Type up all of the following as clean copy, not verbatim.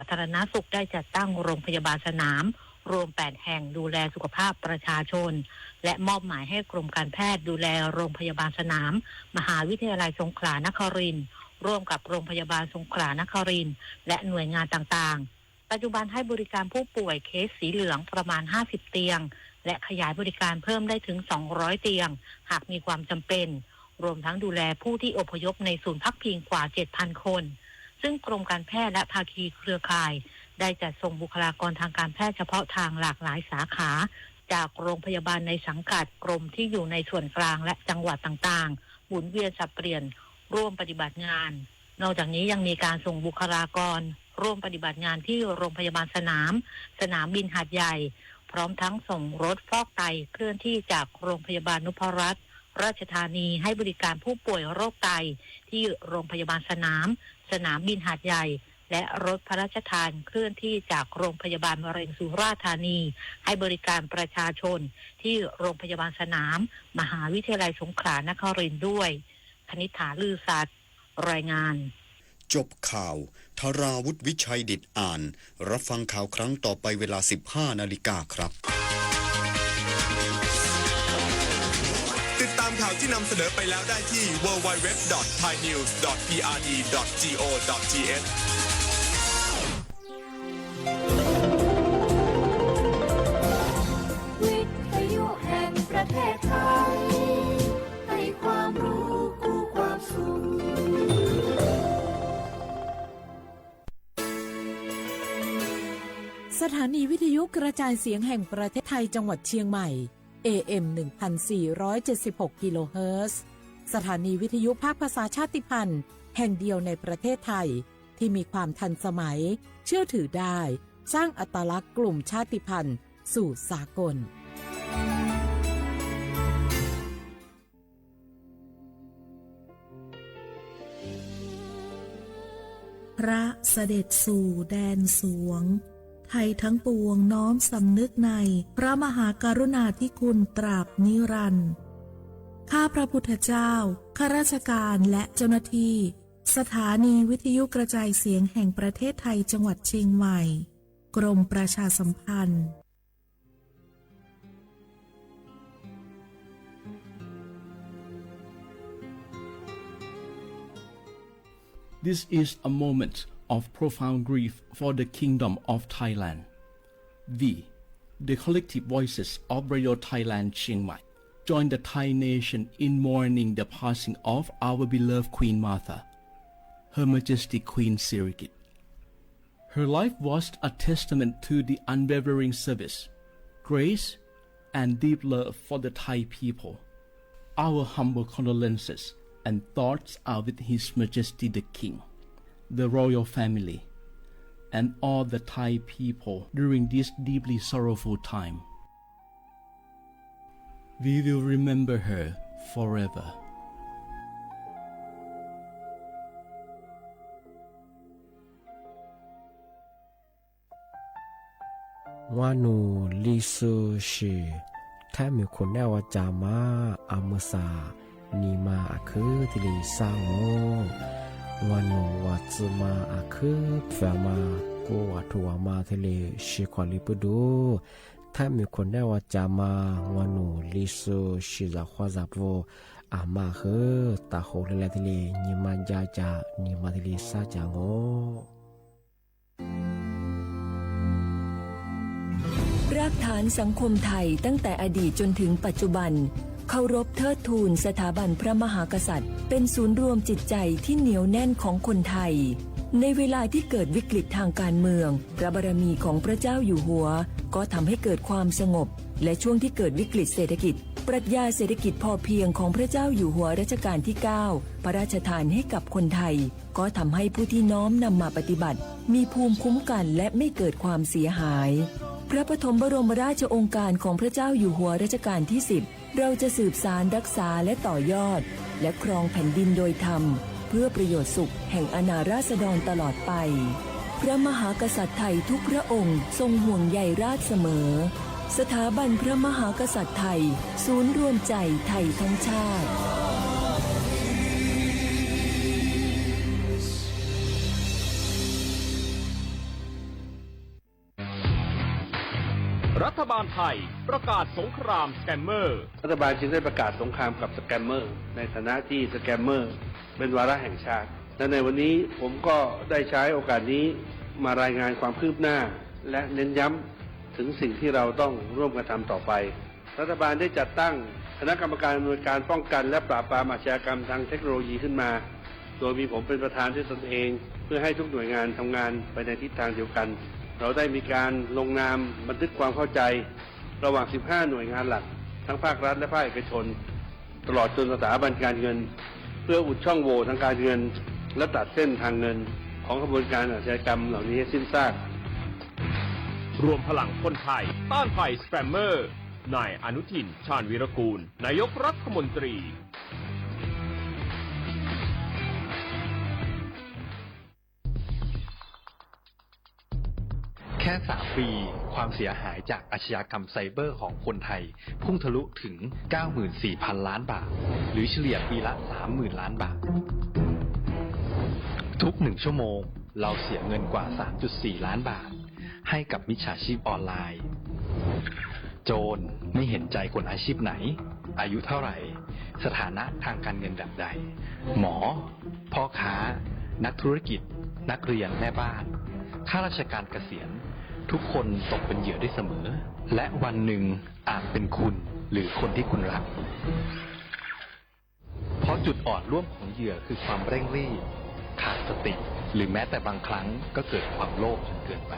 ธารณสุขได้จัดตั้งโรงพยาบาลสนามรวม8แห่งดูแลสุขภาพประชาชนและมอบหมายให้กรมการแพทย์ดูแลโรงพยาบาลสนามมหาวิทยาลัยสงขลานครินทร์ร่วมกับโรงพยาบาลสงขลานครินทร์และหน่วยงานต่างๆปัจจุบันให้บริการผู้ป่วยเคสสีเหลืองประมาณ50เตียงและขยายบริการเพิ่มได้ถึง200เตียงหากมีความจำเป็นรวมทั้งดูแลผู้ที่อพยพในศูนย์พักพิงกว่า 7,000 คนซึ่งกรมการแพทย์และภาคีเครือข่ายได้จัดส่งบุคลากรทางการแพทย์เฉพาะทางหลากหลายสาขาจากโรงพยาบาลในสังกัดกรมที่อยู่ในส่วนกลางและจังหวัดต่างๆหมุนเวียนสับเปลี่ยนร่วมปฏิบัติงานนอกจากนี้ยังมีการส่งบุคลากรร่วมปฏิบัติงานที่โรงพยาบาลสนามบินหาดใหญ่พร้อมทั้งส่งรถฟอกไตเคลื่อนที่จากโรงพยาบาลนพรัตน์ราชธานีให้บริการผู้ป่วยโรคไตที่โรงพยาบาลสนามบินหาดใหญ่และรถพระราชทานเคลื่อนที่จากโรงพยาบาลมะเร็งสุราษฎร์ธานีให้บริการประชาชนที่โรงพยาบาลสนามมหาวิทยาลัยสงขลานครินทร์ด้วยคณิษฐาลือสัตย์รายงานจบข่าวธราวุฒิวิชัยดิษฐ์อ่านรับฟังข่าวครั้งต่อไปเวลา 15 นาฬิกาครับติดตามข่าวที่นำเสนอไปแล้วได้ที่ www.thainews.prd.go.th วิทยุแห่งประเทศไทยให้ความรู้คู่ความสุขสถานีวิทยุกระจายเสียงแห่งประเทศไทยจังหวัดเชียงใหม่ AM 1476 กิโลเฮิรตซ์สถานีวิทยุภาคภาษาชาติพันธุ์แห่งเดียวในประเทศไทยที่มีความทันสมัยเชื่อถือได้สร้างอัตลักษณ์กลุ่มชาติพันธุ์สู่สากลพระเสด็จสู่แดนสวงไทยทั้งปวงน้อมสำนึกในพระมหากรุณาธิคุณตราบนิรันดร์ข้าพระพุทธเจ้าข้าราชการและเจ้าหน้าที่สถานีวิทยุกระจายเสียงแห่งประเทศไทยจังหวัดเชียงใหม่กรมประชาสัมพันธ์ This is a moment of profound grief for the Kingdom of Thailand. We, the collective voices of Radio Thailand Chiang Mai, join the Thai nation in mourning the passing of our beloved Queen Martha, Her Majesty Queen Sirikit. Her life was a testament to the unwavering service, grace, and deep love for the Thai people. Our humble condolences and thoughts are with His Majesty the King, the royal family, and all the Thai people during this deeply sorrowful time. We will remember her forever. Wanu lisu shi Tami kunewa jama amusa Nima aku tili sango Wanu watsuma aku Pfama Ko watu wama tili shikwali pudu Tami kunewa jama Wanu lisu shi za khwazapo Ama he Taho lila tili Nima jaja Nima tili sajangoรากฐานสังคมไทยตั้งแต่อดีตจนถึงปัจจุบันเคารพเทิดทูนสถาบันพระมหากษัตริย์เป็นศูนย์รวมจิตใจที่เหนียวแน่นของคนไทยในเวลาที่เกิดวิกฤตทางการเมืองพระบารมีของพระเจ้าอยู่หัวก็ทำให้เกิดความสงบและช่วงที่เกิดวิกฤตเศรษฐกิจปรัชญาเศรษฐกิจพอเพียงของพระเจ้าอยู่หัวรัชกาลที่ 9พระราชทานให้กับคนไทยก็ทำให้ผู้ที่น้อมนำมาปฏิบัติมีภูมิคุ้มกันและไม่เกิดความเสียหายพระปฐมบรมราชโองการของพระเจ้าอยู่หัวรัชกาลที่ 10เราจะสืบสานรักษาและต่อยอดและครองแผ่นดินโดยธรรมเพื่อประโยชน์สุขแห่งอาณาราษฎรตลอดไปพระมหากษัตริย์ไทยทุกพระองค์ทรงห่วงใยราชเสมอสถาบันพระมหากษัตริย์ไทยศูนย์รวมใจไทยทั้งชาติ รัฐบาลไทยประกาศสงครามสแกมเมอร์รัฐบาลจึงได้ประกาศสงครามกับสแกมเมอร์ในฐานะที่สแกมเมอร์เป็นวาระแห่งชาติและในวันนี้ผมก็ได้ใช้โอกาสนี้มารายงานความคืบหน้าและเน้นย้ำถึงสิ่งที่เราต้องร่วมกันทำต่อไปรัฐบาลได้จัดตั้งคณะกรรมการอำนวยการป้องกันและปราบปรามอาชญากรรมทางเทคโนโลยีขึ้นมาโดยมีผมเป็นประธานด้วยตนเองเพื่อให้ทุกหน่วยงานทำงานไปในทิศทางเดียวกันเราได้มีการลงนามบันทึกความเข้าใจระหว่าง 15 หน่วยงานหลักทั้งภาครัฐและภาคเอกชนตลอดจนสถาบันการเงินเพื่ออุดช่องโหว่ทางการเงินและตัดเส้นทางเงินของกระบวนการอาชญากรรมเหล่านี้ให้สิ้นซากรวมพลังคนไทยต้านภัยสแกมเมอร์นายอนุทินชาญวีรกูลนายกรัฐมนตรีแค่3 ปีความเสียหายจากอาชญากรรมไซเบอร์ของคนไทยพุ่งทะลุถึง 94,000 ล้านบาทหรือเฉลี่ยปีละ 30,000 ล้านบาททุก1 ชั่วโมงเราเสียเงินกว่า 3.4 ล้านบาทให้กับมิจฉาชีพออนไลน์โจรไม่เห็นใจคนอาชีพไหนอายุเท่าไหร่สถานะทางการเงินแบบใดหมอพ่อค้านักธุรกิจนักเรียนแม่บ้านข้าราชการเกษียณทุกคนตกเป็นเหยื่อได้เสมอและวันหนึ่งอาจเป็นคุณหรือคนที่คุณรักเพราะจุดอ่อนร่วมของเหยื่อคือความเร่งรีบขาดสติหรือแม้แต่บางครั้งก็เกิดความโลภจนเกินไป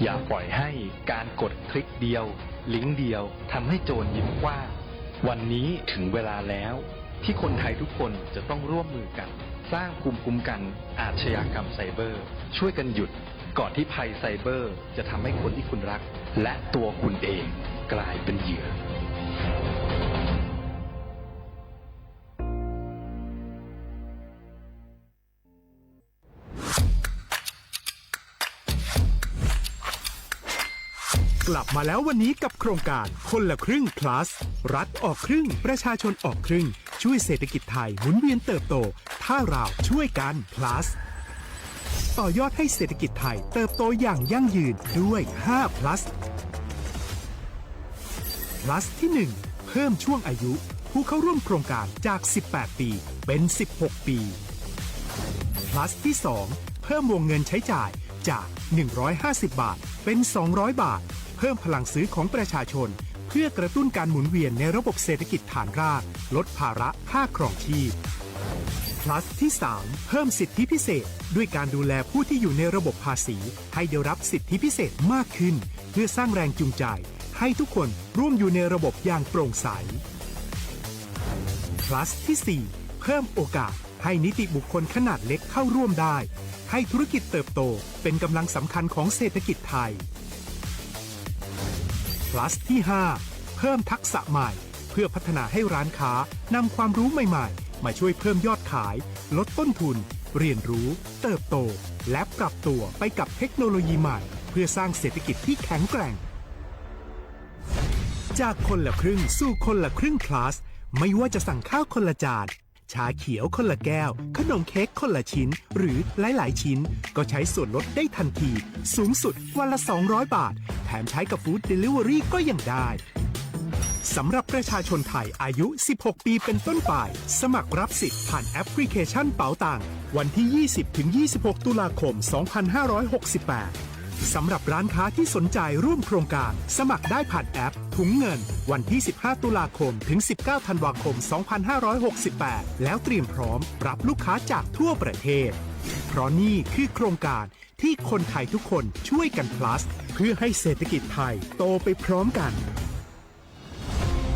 อย่าปล่อยให้การกดคลิกเดียวลิงก์เดียวทำให้โจรยิ้มกว้างวันนี้ถึงเวลาแล้วที่คนไทยทุกคนจะต้องร่วมมือกันสร้างภูมิคุ้มกันอาชญากรรมไซเบอร์ช่วยกันหยุดก่อนที่ภัยไซเบอร์จะทำให้คนที่คุณรักและตัวคุณเองกลายเป็นเหยื่อกลับมาแล้ววันนี้กับโครงการคนละครึ่ง plus รัฐออกครึ่งประชาชนออกครึ่งช่วยเศรษฐกิจไทยหมุนเวียนเติบโตถ้าเราช่วยกัน plus ต่อยอดให้เศรษฐกิจไทยเติบโตอย่างยั่งยืนด้วย5 plus plus ที่ 1 เพิ่มช่วงอายุผู้เข้าร่วมโครงการจาก 18 ปีเป็น16 ปี plus ที่ 2 เพิ่มวงเงินใช้จ่ายจาก150 บาทเป็น200 บาทเพิ่มพลังซื้อของประชาชนเพื่อกระตุ้นการหมุนเวียนในระบบเศรษฐกิจฐานรากลดภาระค่าครองชีพ plus ที่ 3 เพิ่มสิทธิพิเศษด้วยการดูแลผู้ที่อยู่ในระบบภาษีให้ได้รับสิทธิพิเศษมากขึ้นเพื่อสร้างแรงจูงใจให้ทุกคนร่วมอยู่ในระบบอย่างโปร่งใส plus ที่ 4 เพิ่มโอกาสให้นิติบุคคลขนาดเล็กเข้าร่วมได้ให้ธุรกิจเติบโตเป็นกำลังสำคัญของเศรษฐกิจไทย plus ที่ 5 เพิ่มทักษะใหม่เพื่อพัฒนาให้ร้านค้านำความรู้ใหม่ๆมาช่วยเพิ่มยอดขายลดต้นทุนเรียนรู้เติบโตและปรับตัวไปกับเทคโนโลยีใหม่เพื่อสร้างเศรษฐกิจที่แข็งแกร่งจากคนละครึ่งสู่คนละครึ่ง plus ไม่ว่าจะสั่งข้าวคนละจานชาเขียวคนละแก้วขนมเค้กคนละชิ้นหรือหลายๆชิ้นก็ใช้ส่วนลดได้ทันทีสูงสุดวันละ200 บาทแถมใช้กับฟู้ดเดลิเวอรี่ก็ยังได้สำหรับประชาชนไทยอายุ16 ปีเป็นต้นไปสมัครรับสิทธิ์ผ่านแอปพลิเคชันเป๋าตังวันที่ 20-26 ตุลาคม 2568 สำหรับร้านค้าที่สนใจร่วมโครงการสมัครได้ผ่านแอปถุงเงินวันที่ 15 ตุลาคมถึง 19 ธันวาคม 2568 แล้วเตรียมพร้อมรับลูกค้าจากทั่วประเทศเพราะนี่คือโครงการที่คนไทยทุกคนช่วยกัน plus เพื่อให้เศรษฐกิจไทยโตไปพร้อมกัน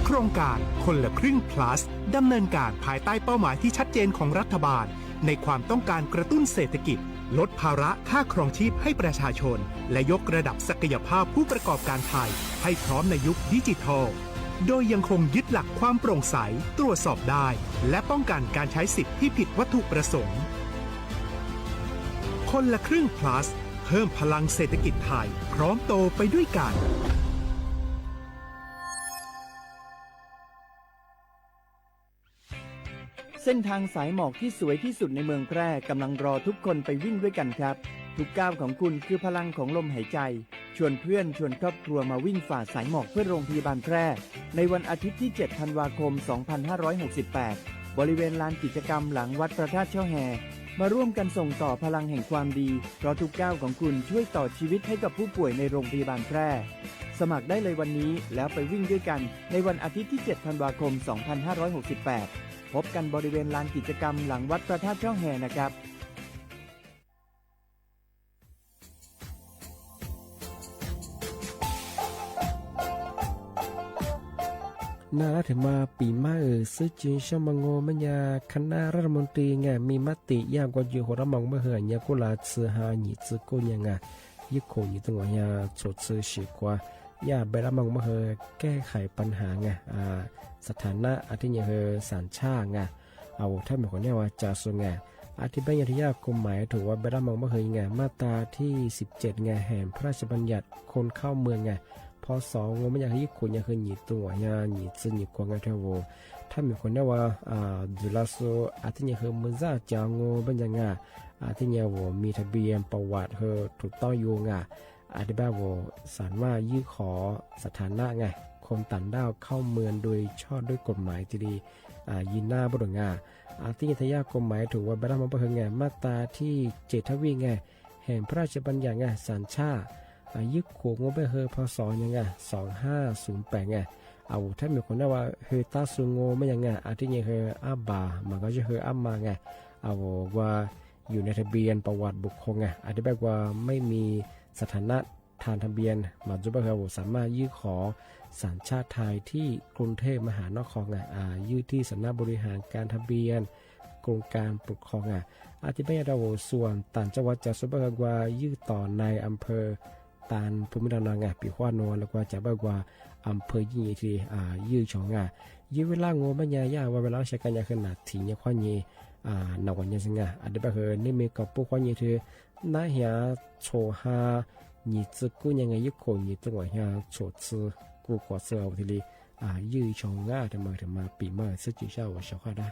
โครงการคนละครึ่ง plus ดำเนินการภายใต้เป้าหมายที่ชัดเจนของรัฐบาลในความต้องการกระตุ้นเศรษฐกิจลดภาระค่าครองชีพให้ประชาชนและยกระดับศักยภาพผู้ประกอบการไทยให้พร้อมในยุคดิจิทัลโดยยังคงยึดหลักความโปร่งใสตรวจสอบได้และป้องกันการใช้สิทธิที่ผิดวัตถุประสงค์คนละครึ่ง plus เพิ่มพลังเศรษฐกิจไทยพร้อมโตไปด้วยกันเส้นทางสายหมอกที่สวยที่สุดในเมืองแพร่กำลังรอทุกคนไปวิ่งด้วยกันครับ ทุกก้าวของคุณคือพลังของลมหายใจชวนเพื่อนชวนครอบครัวมาวิ่งฝ่าสายหมอกเพื่อโรงพยาบาลแพร่ในวันอาทิตย์ที่ 7 ธันวาคม 2568 บริเวณลานกิจกรรมหลังวัดพระธาตุช่อแฮมาร่วมกันส่งต่อพลังแห่งความดีเพราะทุกก้าวของคุณช่วยต่อชีวิตให้กับผู้ป่วยในโรงพยาบาลแพร่สมัครได้เลยวันนี้แล้วไปวิ่งด้วยกันในวันอาทิตย์ที่ 7 ธันวาคม 2568 พบกันบริเวณลานกิจกรรมหลังวัดพระธาตุช่อแฮนะครับน่ารักถึงมาปีมาซึ่งจีนชมังโงมันยาคณะรัฐมนตรีไงมีมติยากกว่าอยู่หัวระมองเมื่อเหือนยากุลาซือหาหนีซือกุยังไงยึดโคอยู่ตรงหัวยาโฉดซือฉีกว่ายาเบลามองเมื่อเหือแก้ไขปัญหาไงสถานะอาทิตย์เหือสารชาไงเอาถ้าหมายความว่าจะส่งไงอธิบายยาคมหมายถือว่าเบลามองเมื่อเหือไงมาตราที่17ไงแห่งพระราชบัญญัติคนเข้าเมืองไงพอสองงมันอยากให้คนอยากให้หนีตัวอยากหนีซึ่งหนีกว่าไงเท่าว่าถ้ามีคนเนี่ยว่าดูแลโซอาทิตย์เนี่ยคือมือจ้าจางงเป็นยังไงอาทิตย์เนี่ยว่ามีทะเบียนประวัติเธอถูกต้องอยู่ไงอธิบายว่าสามารถยื่นขอสถานะไงคนต่างด้าวเข้าเมืองโดยชอบด้วยกฎหมายที่ดียินหน้าบุรุษไงอาทิตย์ทยากฎหมายถือว่าบรรดามันเป็นไงมาตราที่7ทวีไงแห่งพระราชบัญญัติไงสัญชาติยึดขวงงบไปเฮอพศยังไง2508ไงเอาถ้ามีคนได้ว่าเฮอตาสุงโงไม่ยังไงอาทิตย์เฮออาบามันก็จะเฮออามาไงเอาว่าอยู่ในทะเบียนประวัติบุคคลไงอธิบายว่าไม่มีสถานะทางทะเบียนมาจุบเฮอสามารถยื่นขอสัญชาติไทยที่กรุงเทพมหานครไงยื่นที่สำนักบริหารการทะเบียนกรมการปกครองไงอธิบายเราส่วนต่างจังหวัดจะสุบเฮอว่ายื่นต่อในอำเภอตานภูมิลำเนาไงปีขวานนแล้วก็จะบอกว่าอำเภอยี่ที่ยื้อชองไงยื้อเวลางูไม่ยายาว่าเวลาใช้กันยาขนาดถี่เนี่ยขวานยี่นวันยี่สิงห์อันเดียบเฮนี่มีกับพวกขวานยี่ที่น่าเหี่ยโชฮายี่ซึกูยังไงยุคโคยี่ตัวเหี่ยโชซึกูขวาเสือเอาทียื้อชองง่าถึงมาปีมาซึ่งจีเช่าว่าชาวข้าได้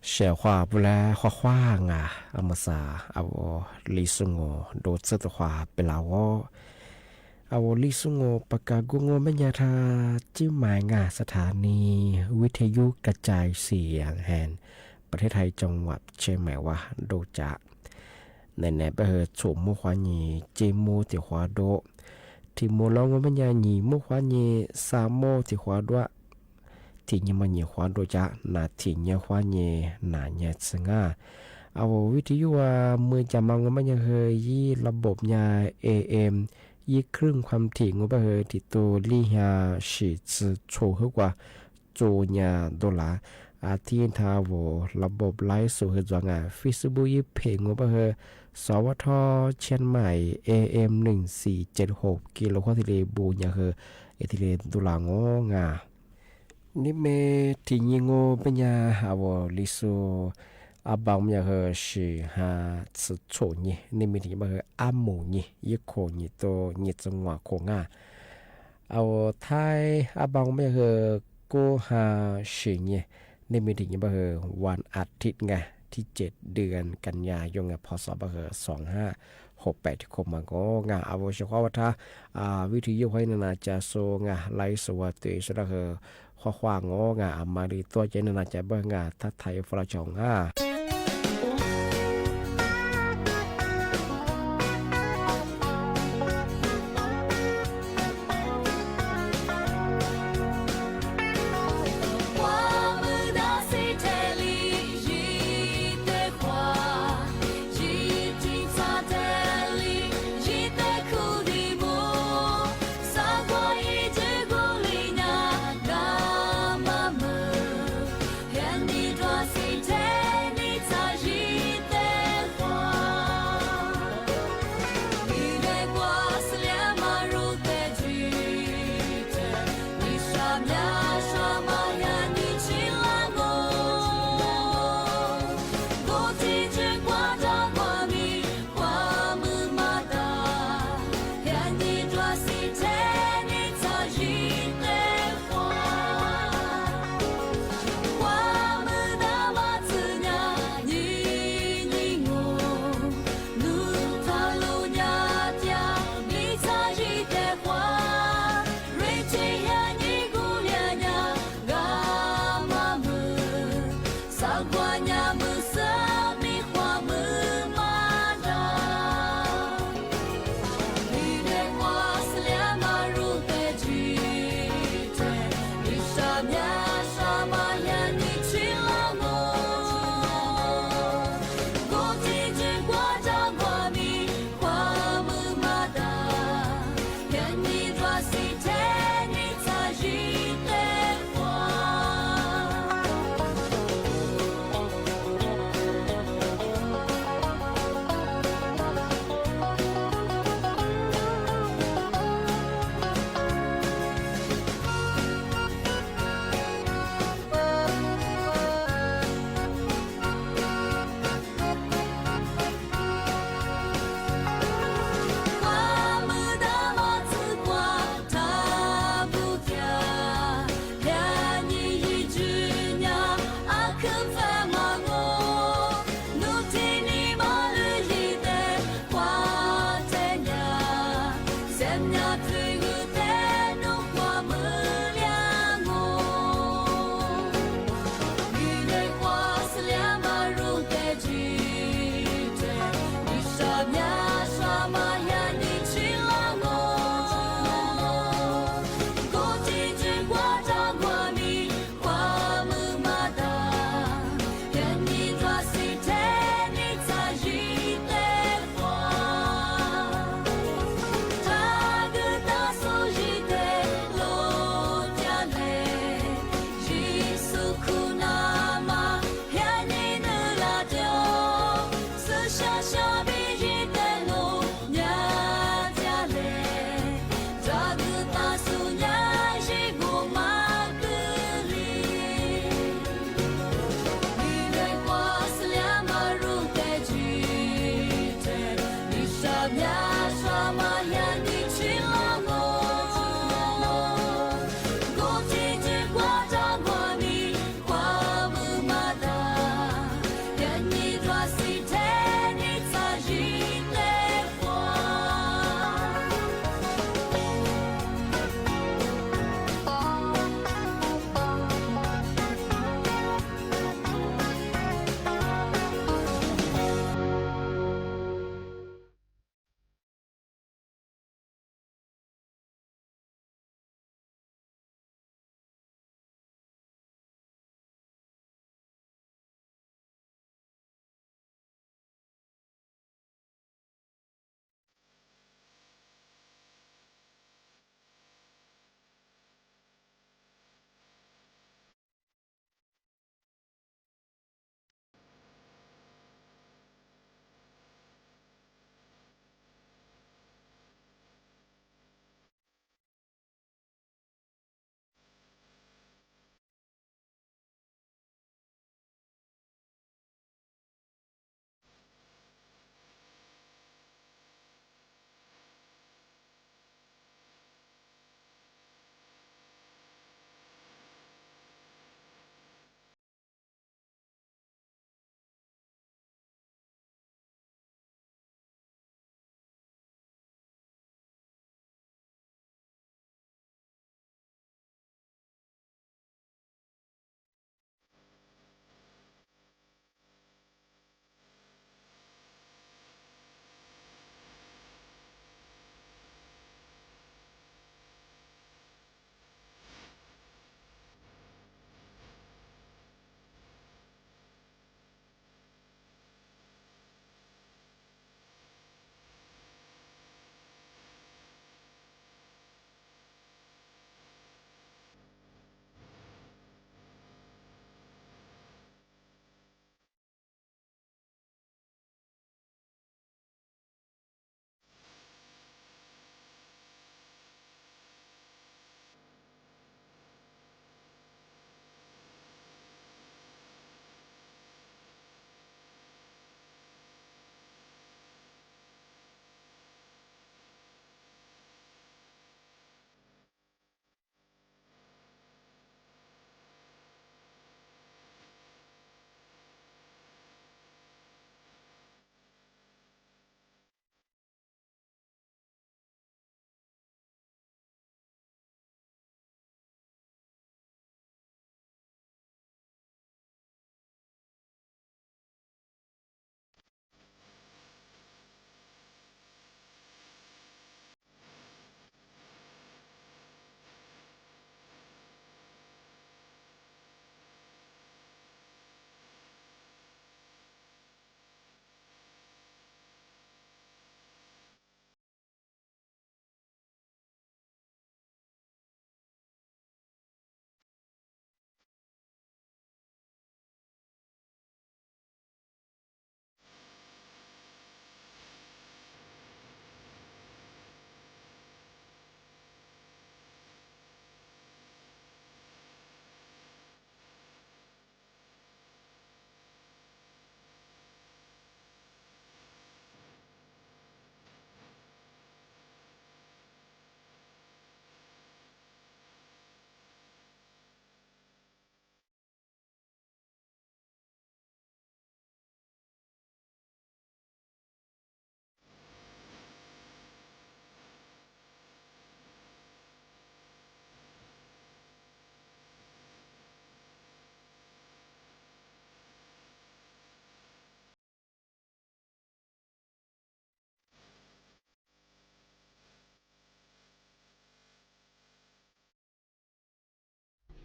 เสียขวาบุแลขวาขวางอ่ะอมสาเอาลิสุงโงโดดเสตขวาเปล่าวเอาลิสุงโงปากากุงโงแม่ยาทาจิ้มหมายงาสถานีวิทยุกระจายเสียงแห่งประเทศไทยจังหวัดเชียงใหม่ว่าโดจะในไปเหตุฉุมมุขวานีเจมูติขวาโดที่มูลองว่าแม่ยาหนีมุขวานีสามโมติขวาด้วยที่ยังมันเหยียขวาโดจะนาที่ยังขวานีนาเนี่ยสง่าเอาวิทยุว่ามือจำมังว่ามันยังเคยยี่ระบบยา AM ยี่ครึ่งความถี่งบเหตุที่ตัวลี่ฮาสิจะโชว์กว่าโจญาดอลลาร์อาทิตย์ทาวระบบไลฟ์สู่เหตุจงฟิสบุยเพงงบเหตุสวทเชียงใหม่ AM 1476กิโลวัตต์ที่เลบูญาเหตุที่เลดอลลาร์งงานี่เมที่ยิงโงปัญญาอาวลิโซอาบางมีเหตุสิหาสุดโฉนี่นี่มีที่มาเหตุอาหมูนี่ยี่โคนี่โตนี่จังหวะโคงาเอาไทยอาบางมีเหตุกูหาสินี่นี่มีที่มาเหตุวันอาทิตย์ไงที่7 เดือนกันยายนพศมาเหตุ2568ที่คมมาก็งาเอาเฉพาะว่าถ้าวิทยุให้นาจะโซงาไลฟ์สวัสดิ์สุดเหตุข้อความงองามาดีตัวใจนาจะเบิ่งทัดไทยฟลาจง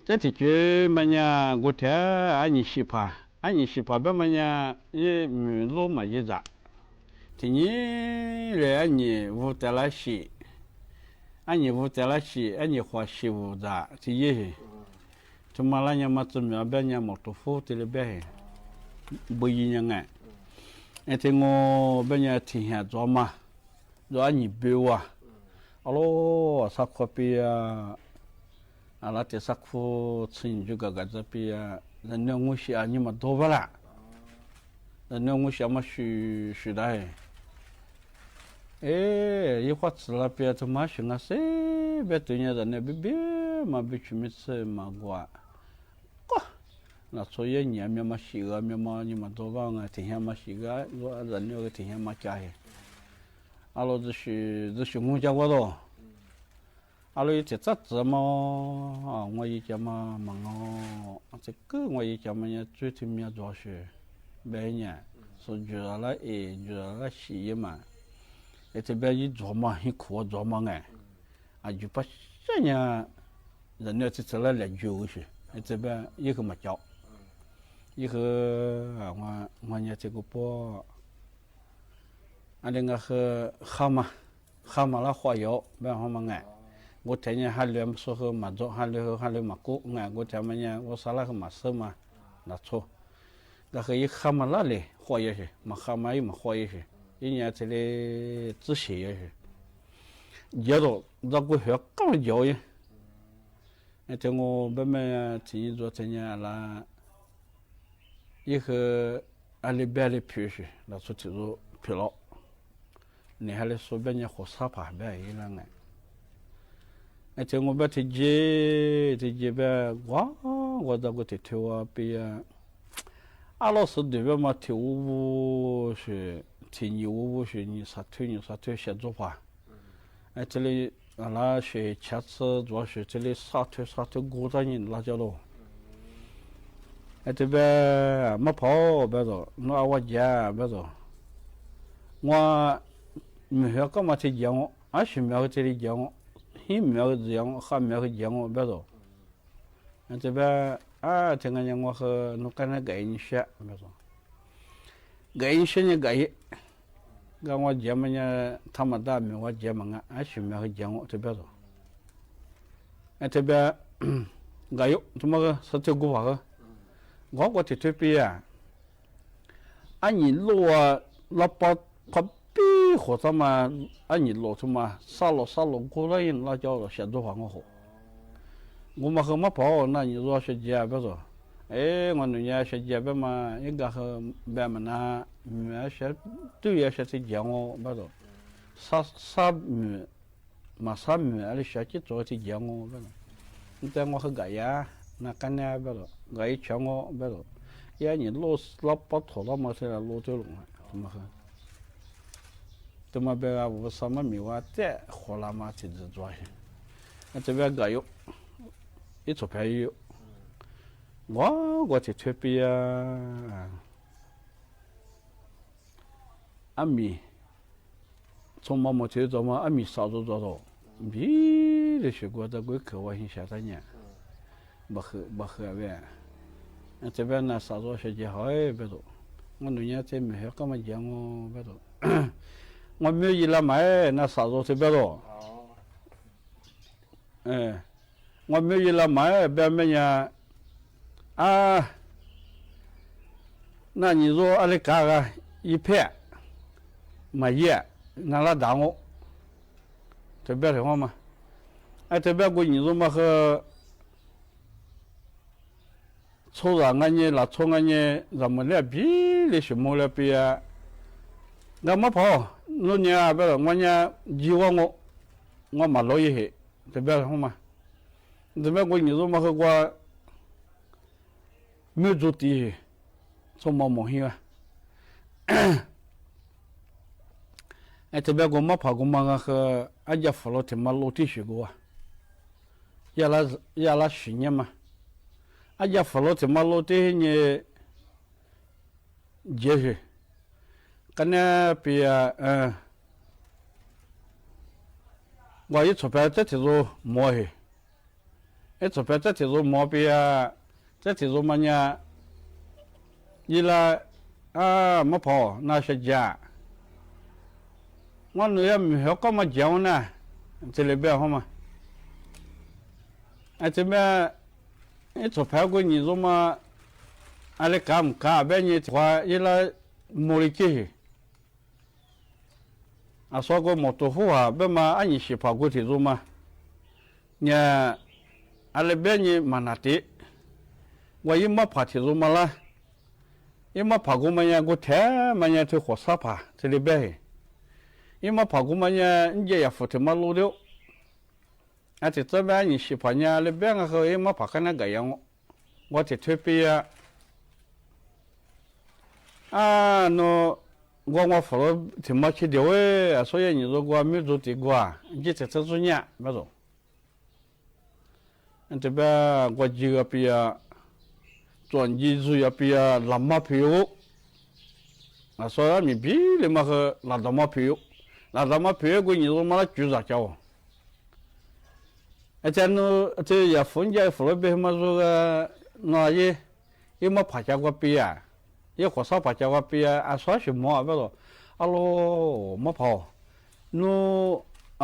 这提起么呀？我听俺你西怕，俺你西怕别么呀？也路嘛一咋？ทีนี้เลยอันนี้วุฒิละชีอันนี้วุฒิละชีอันนี้ความชีวุฒิที่ยี่ทุกมาแล้วยังมาจุ่มยาเบี้ยยังหมดตัวฟูที่เลยเบี้ยบุยยังไงไอ้ที่งอเบี้ยที่เหี้ยจอมาจออันนี้เบี้ยวอ๋อสักขวบปีอะไรที่สักขวบสิ่งจุกกะจะปีแล้วเนี่ยงูเสียอันนี้มาโดบละแล้วเนี่ยงูเสียมาชูได้一会儿吃了别他妈行啊，谁别对人家那别嘛别去没吃嘛过，那所以年面嘛洗个面嘛你嘛多帮啊，天天嘛洗个，我人那个天天嘛加些，阿罗就是我家我咯，阿罗一天咋子嘛啊，我一家嘛忙哦，这个我一家嘛也最近面做事，每年说觉得了觉得了洗嘛。这边一做嘛，一苦做嘛哎，就把这样人家这来来救去，这边一个嘛叫，一个我也这个包，俺那个和蛤蟆了花药，别蛤蟆我天天还聊说和马做，还聊马骨我天么呢，我啥那个马色嘛，那错，那和一蛤蟆那里花药去，嘛蛤蟆又嘛花药去。一年这里只写也是，接着那个学搞教育，这我慢慢听说这年啦，以后俺那边的皮是那出去做皮了，你还得说别人和啥怕别一样这我把这边我这个头啊比啊，俺老师这边嘛头是。听你我学你啥推写作法，这里那学茄子主要是这里啥推鼓掌人那叫咯，这边没跑别着，那我家别着，我没学干嘛去讲我，俺是没有这里讲我，he没有讲还没有讲我别着，这边这个人我和那跟那改一些别着。改一些呢改，跟我姐们呢，他们大名我姐们俺兄妹和讲我这边说，这边改有怎么个是这个话个？我这边俺你路老把旁边或者嘛，俺你路什么杀了过来人那叫写作话我好，我们和么跑那你说学姐别说。我那年学姐别嘛，一个和别们那，学对也学这讲我不着，啥嘛啥俺学去做这讲我不着，你在我和改呀，那干呢不着，改抢我不着，也你老把头了嘛，现在老走了，怎么和？怎么别个我什么没话再活了嘛，这是做些，这边改有，一撮便宜有。我这特别阿米从毛毛车做嘛，阿米烧做到，米的学过的贵口我先下3年，不喝呗。这边呢烧做学姐好别多，我那年在没学干嘛讲我别多，我没有一来买那烧做特别多，我没有一来买别么呢。那你说俺的嘎个一片，买叶，俺拉打我，这边的话嘛，这边过你说嘛和，抽上俺呢，那抽俺呢，咱们那比的什么那比啊，俺没跑，那年啊，别了，我呢几万我买了一些，这边的话嘛，这边过你说嘛和我。没做地，做毛毛线啊！这边我们跑过嘛和俺家扶了他妈楼梯学过啊，也拉10年嘛，俺家扶了他妈楼梯呢，接去，跟那边我一出牌在这头摸去，这边这铁路毛病啊，这铁路嘛呢，伊拉啊没跑那些家，我女儿没学干嘛讲呢？这里边好嘛？这边这边过你说嘛，阿拉干唔干？别你话伊拉没理解。说过摩托户啊，别嘛俺你是跑过铁路嘛？呢，阿拉别你嘛那的，我一没跑铁路嘛啦，一没跑过嘛呢，我天嘛呢去火车爬这里边，一没跑过嘛呢，你也扶着嘛路的，这边你是跑呢，那边个和一没跑看那个样，我这特别喏。我扶了挺没去的喂，所以你如果没做的话，你这做呢，没做。这边我几个比啊，转机主要比啊，拉马票，所以你比你嘛和拉到马票，拉到马票过你说嘛就咋叫？这这也分家扶了别嘛说个那也没爬家过比啊。一火烧把家伙比啊，说什么不咯？咯没跑，侬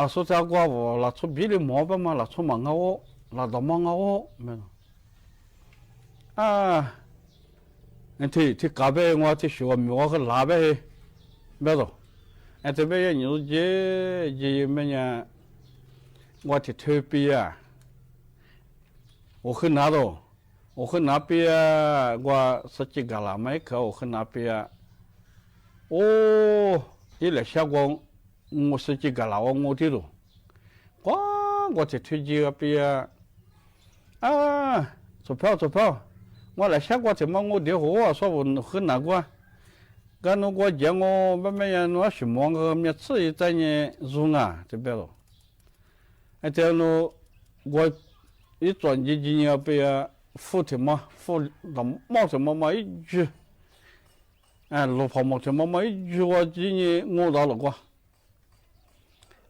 说这个我拿出比的毛吧嘛，拿出毛我，拿到毛我没咯？这隔壁我这学我我和那边没咯？这边你说这么呢？我这特别啊，我很拿到。我和那边我十几个了，没去我和那边一来下光，我十几个了，我的路，我在推荐那边坐票，我来下光怎么我的货说我和那个，刚那个讲我慢慢呀，我什么个每次一在呢用啊这边了，这样咯，我一转进去那边。扶什么扶那冒什么嘛一句，路跑冒什么嘛一句我今年我到了过，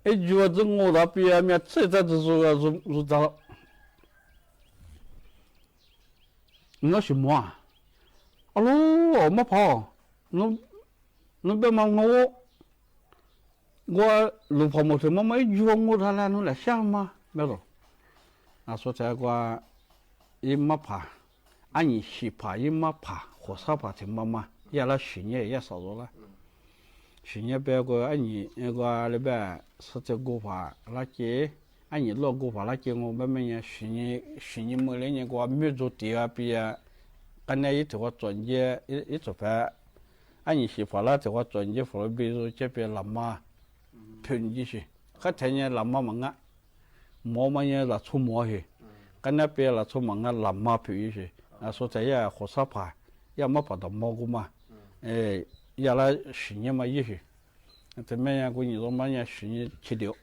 一句我这我到边面这在这入到了，那什么啊？咯没跑，侬别骂我路跑冒什么嘛一句我到了，侬来想嘛没了，说这个。一没爬，俺你西爬一没爬，火车爬怎么嘛？也那去年也少着了。去年别个俺你那个那边是这股爬那些，俺你老股爬那些我慢慢呀，去年末那年个没做第二笔啊，刚才一头我转接一做饭，俺你西爬那头我转接扶了，比如这边老妈拼进去，还天天老妈忙啊，毛嘛也拿出毛去。跟那边了，出门啊，南马票一些，说这也火车牌，也没跑到毛个嘛，也来去年嘛一些，这么样过年说嘛也去年去掉，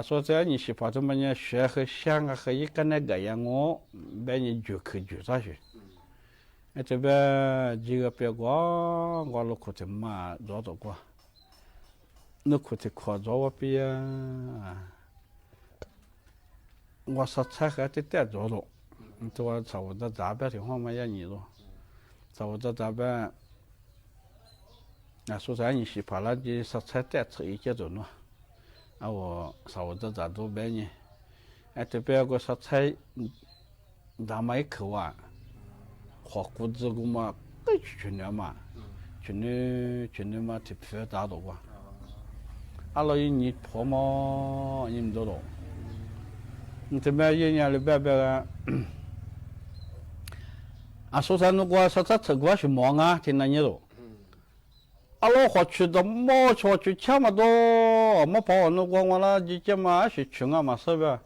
说这你是跑这么样学和想啊和一个那个样我，把你就去就啥去，这边几个别个我都可怎么做到过，那可得夸张我别啊。我说菜还得带着了，这我找我这杂边挺好嘛也你了，找我这杂边，说啥你是怕那的说菜带吃一节着呢，我找我这杂多边呢，这边个说菜，咱们一口啊，花骨子个嘛，该去年嘛，去年嘛特别大的哇，老一年破嘛，你们知道。这边一年里边说啥如果说这吃过是忙啊，听那你了。老花去的没去抢嘛多，没跑如果我那几件嘛是穷啊嘛是吧？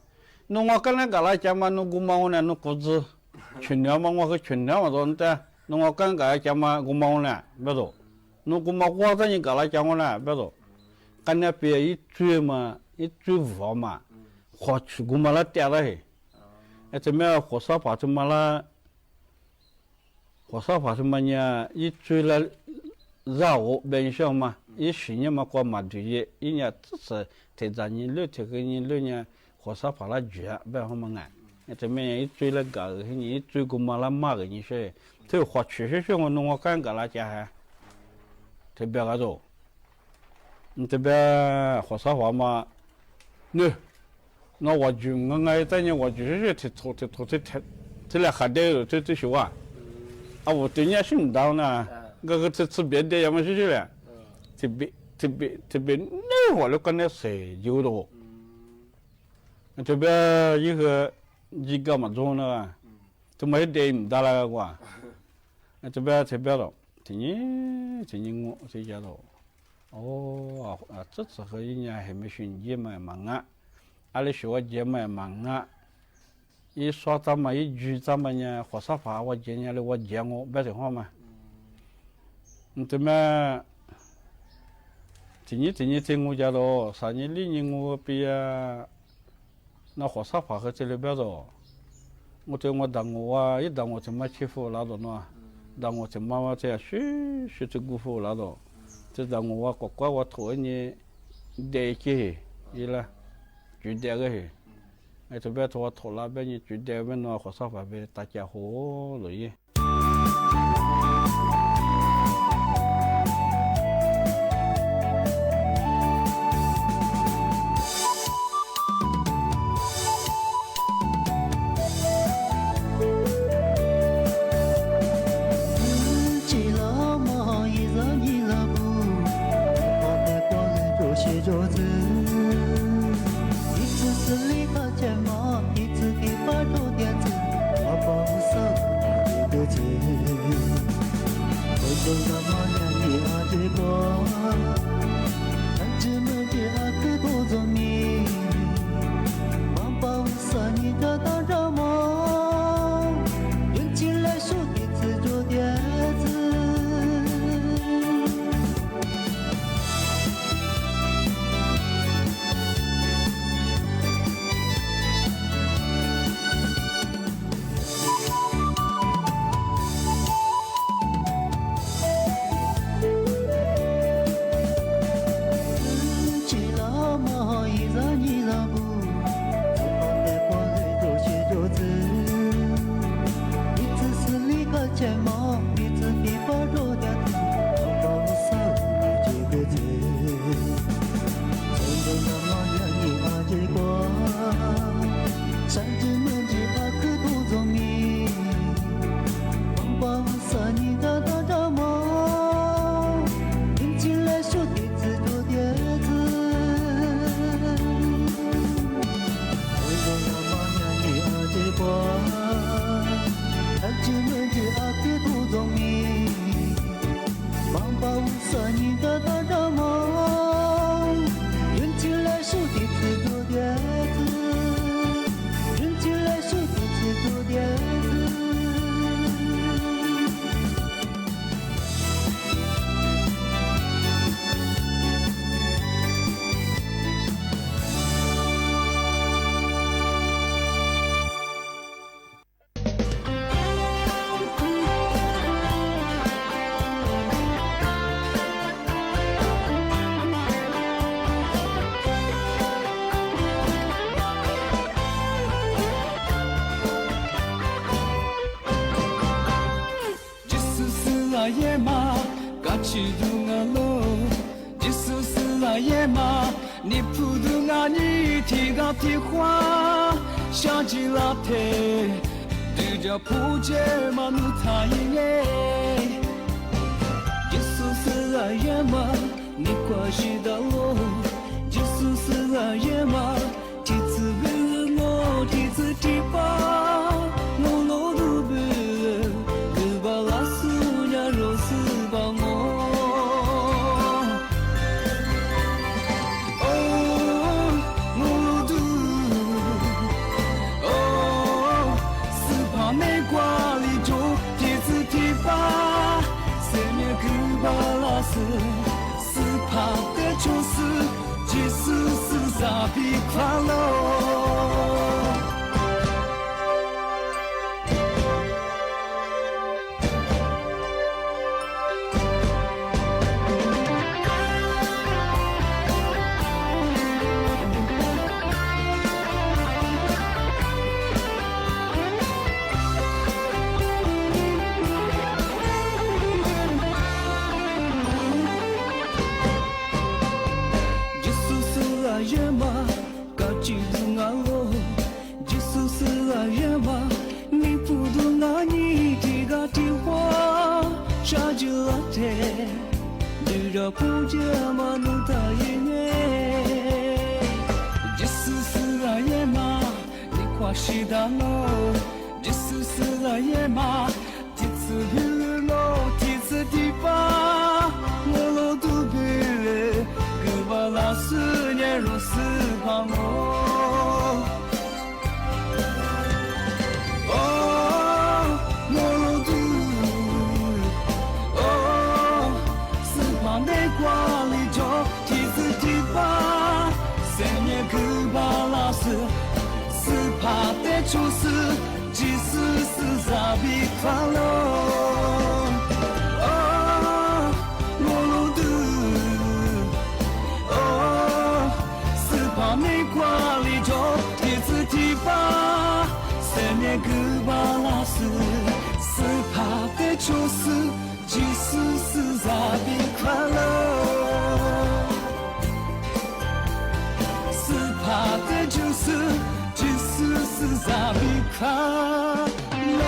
侬我跟那个来讲嘛，侬姑妈我呢，侬估计穷了嘛，我和穷了嘛多的，侬我跟个讲嘛，姑妈我呢，别多，侬姑妈我这你个来讲我呢，别多，跟那边一追嘛，一追无嘛。花去姑妈那点了嘿，这么火烧爬这么啦，火烧爬这么呢，一追了绕我边上嘛，一去年嘛过嘛对的，一年只是提早年6天个年6年火烧爬了绝，别好嘛俺，这面一追了个，你追过嘛了嘛个你说，这花确实我弄我干个那家还，这边个走，你这边花啥话嘛？那我就我在你我就是这来还得这些话，我对你是唔到呢，我这别的要么是了，这边那我都跟那谁有的，这边一个嘛做呢，这没得唔到了个，这边了，今年我这家了，这次和人家还没训练嘛忙啊，阿里学节嘛忙啊。一说咱们一句咱们呢，或啥话我今年的我讲我别的话嘛，这么今年听我家了，3年2年我比呀，那或啥话和这里边了，我对我当我一当我怎么欺负那种呢，当我怎么这样学这辜负那种，这当我乖我头呢，得起伊了，就得个去。这边做拖拉边你绝对问我和啥法边大家伙乐意。着不着么努的音乐，就是了也嘛，你夸西达诺，就是了也嘛，第次比罗，第次地方，我罗都比勒，格巴拉斯年罗斯帕莫。斯帕的出世，即使是扎比卡罗，罗罗的，斯帕没挂里着，第次提巴，三年格巴拉斯，斯帕的出世，即使是扎比卡罗。他的就是扎比卡罗。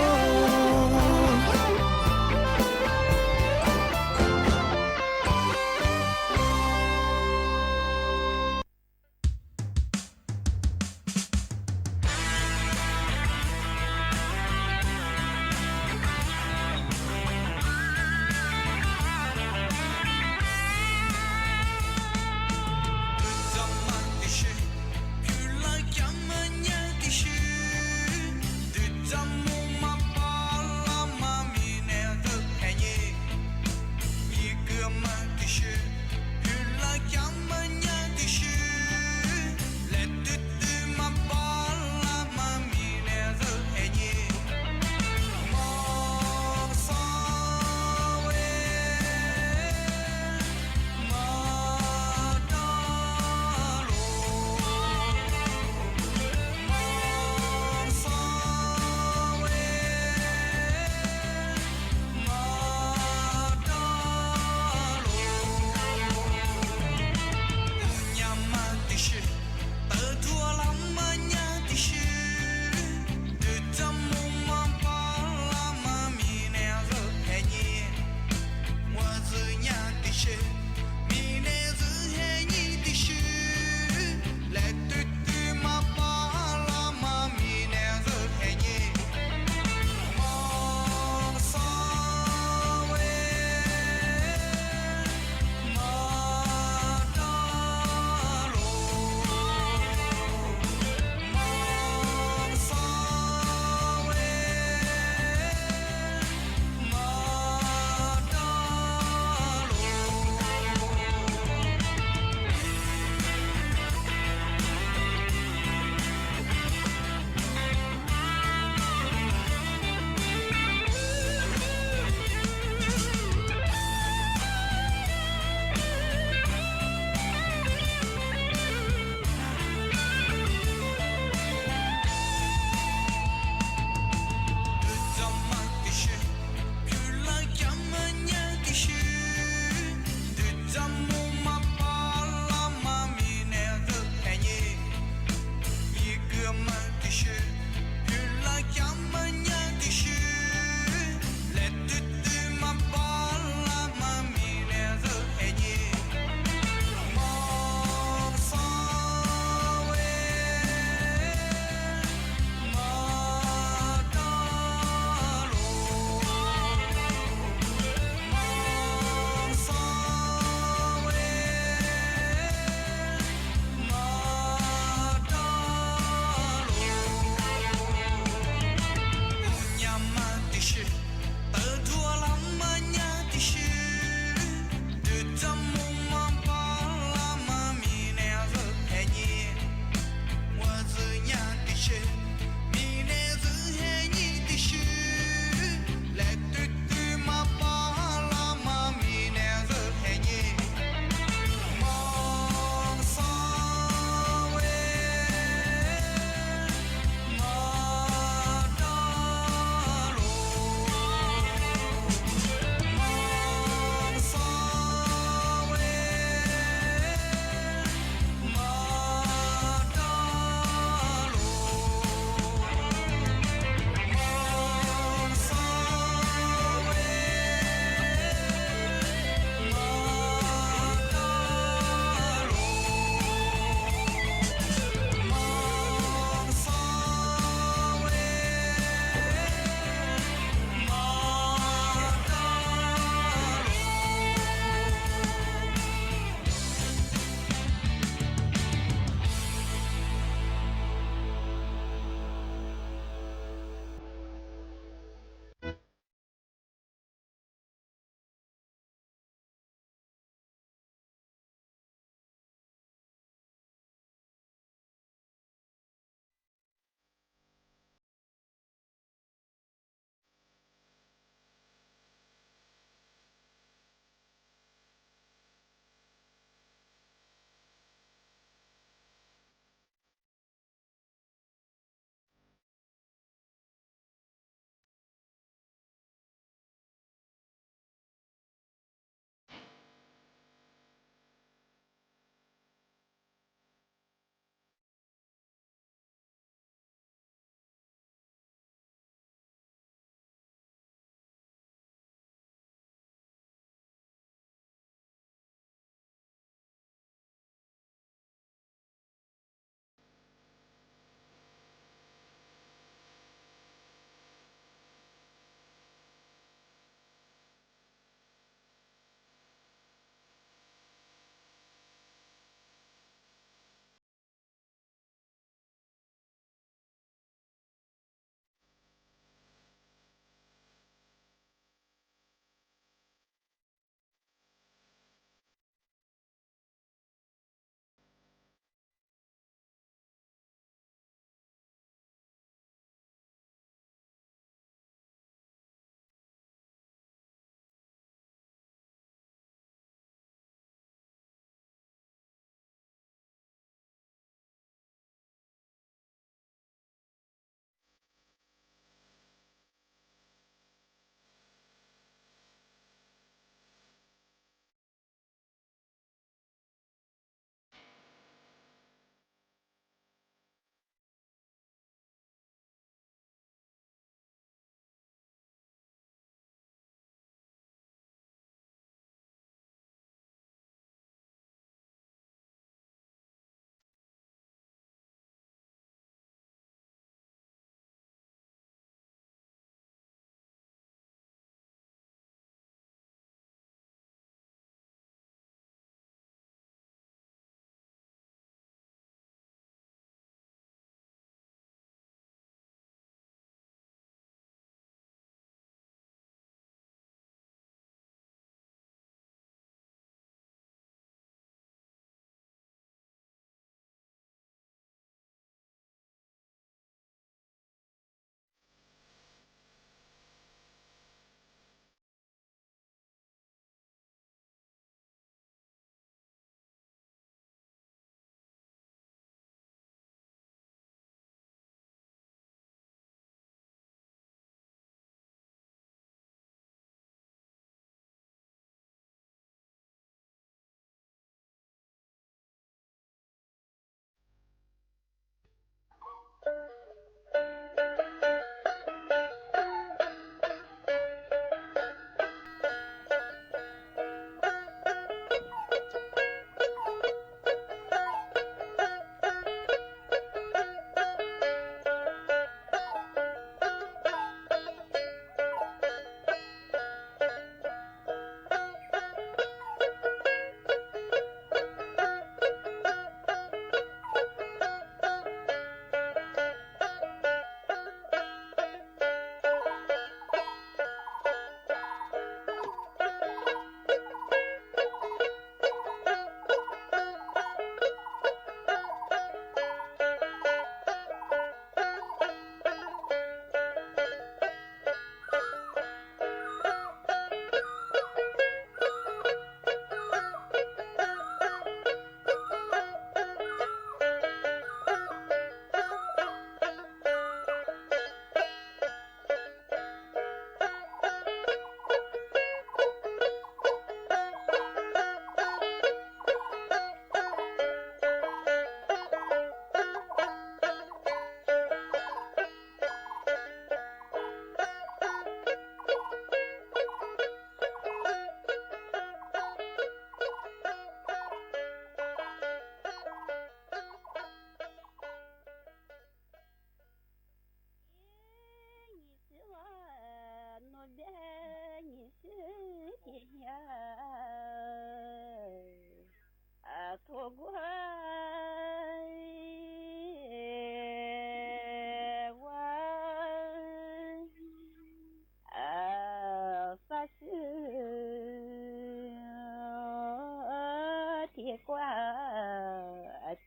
铁瓜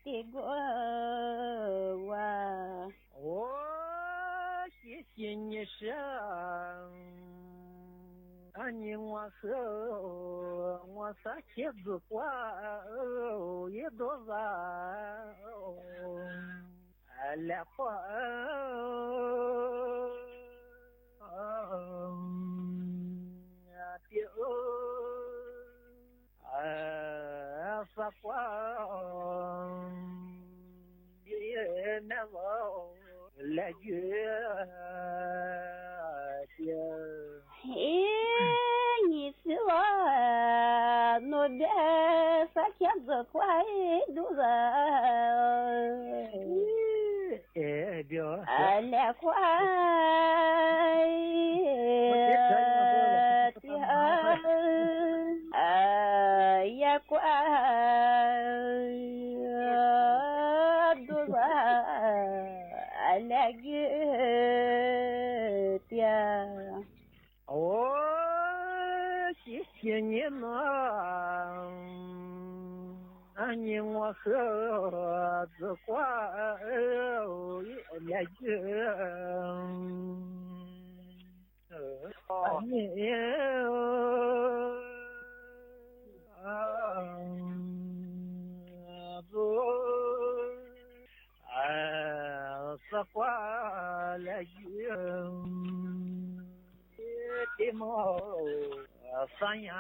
铁瓜哇，我谢谢你生，你我是我是茄子瓜一朵子来花。撒花也难忘来绝的。嘿，你是我我的撒钱子快肚子，来快也乖，肚子来个的，谢谢你呢，你我和子瓜来个。你撒花来的猫三呀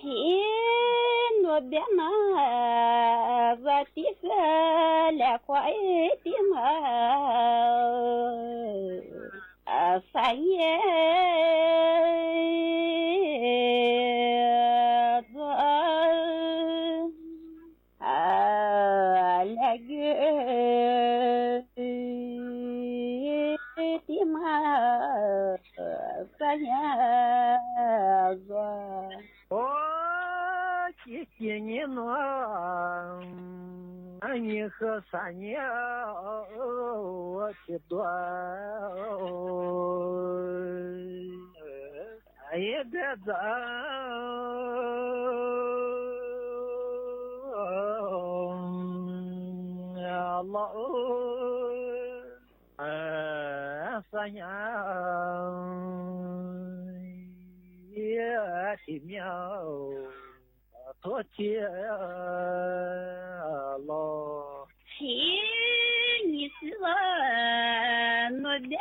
嘿，我别拿我的个来花的猫三爷来个的嘛三爷子，谢谢你呢，你和三年我去多，也别走。老三年也的苗多钱了。嘿，你是我的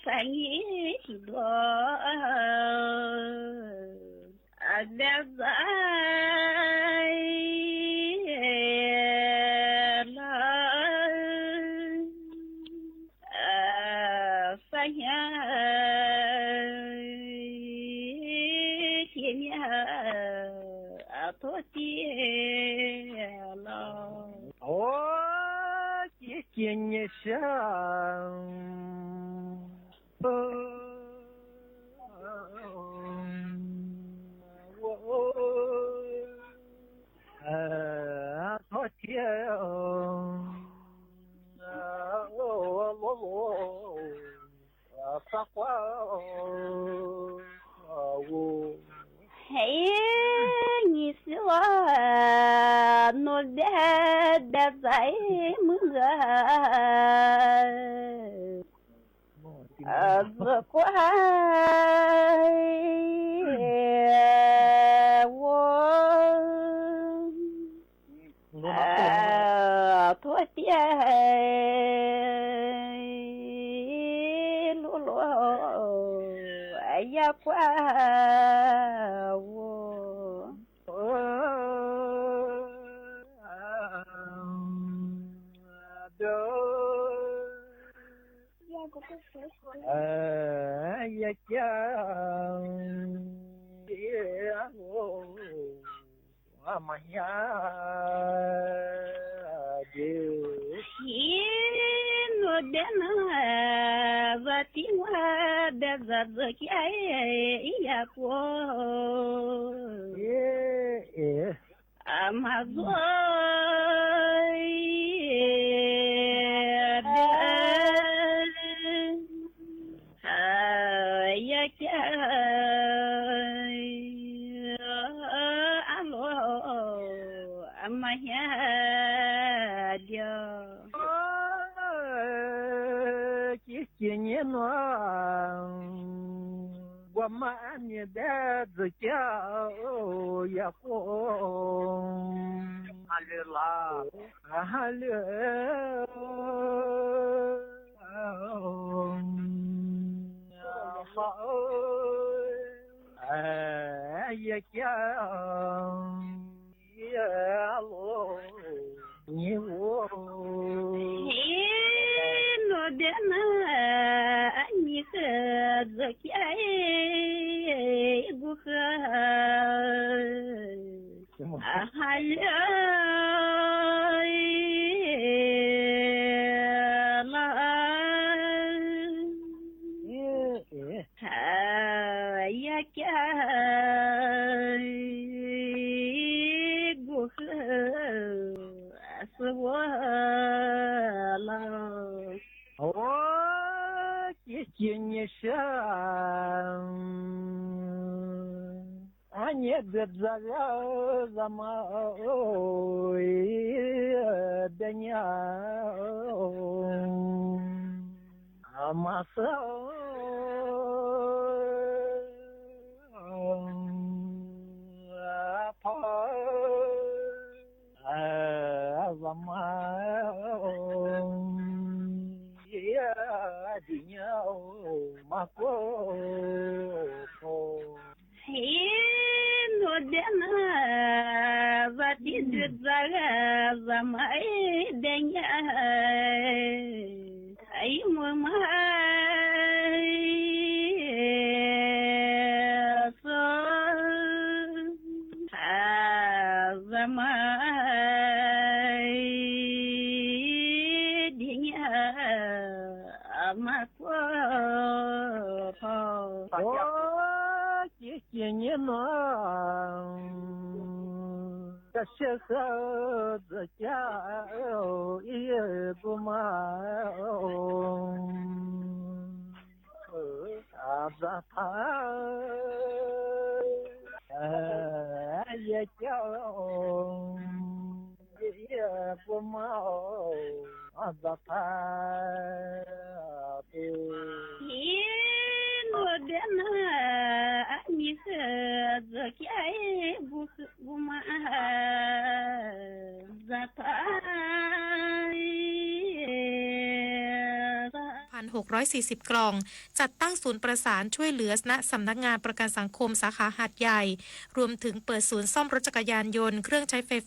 三年许多别在。多谢了，谢谢你生，多谢撒花嘿，你是我努力的在梦子乖我多谢露露哎呀乖我也讲我们呀就我的那我的我的日子呀过马做也讲มาเฮียเดียวคิดเกี่ยงเนาะว่ามันเนี่ยเด็ดเจ้าอย่าโกงฮัลโหลฮัลโหลอย่าเจ้าอย่าโลนี่โว้ no dena ani zakiai guha ahalai la ya kya guha aswala Ане бедзавя зама ой дня амаса па зама дня мако no dena vati zaga zamai denya ai mama so zamai denya amako не но да се за тя и дума а за та я тя и дума а за та no dena ani zakiai guma zatai 1,640 กล่องจัดตั้งศูนย์ประสานช่วยเหลือณสำนักงานประกันสังคมสาขาหาดใหญ่รวมถึงเปิดศูนย์ซ่อมรถจักรยานยนต์เครื่องใช้ไฟ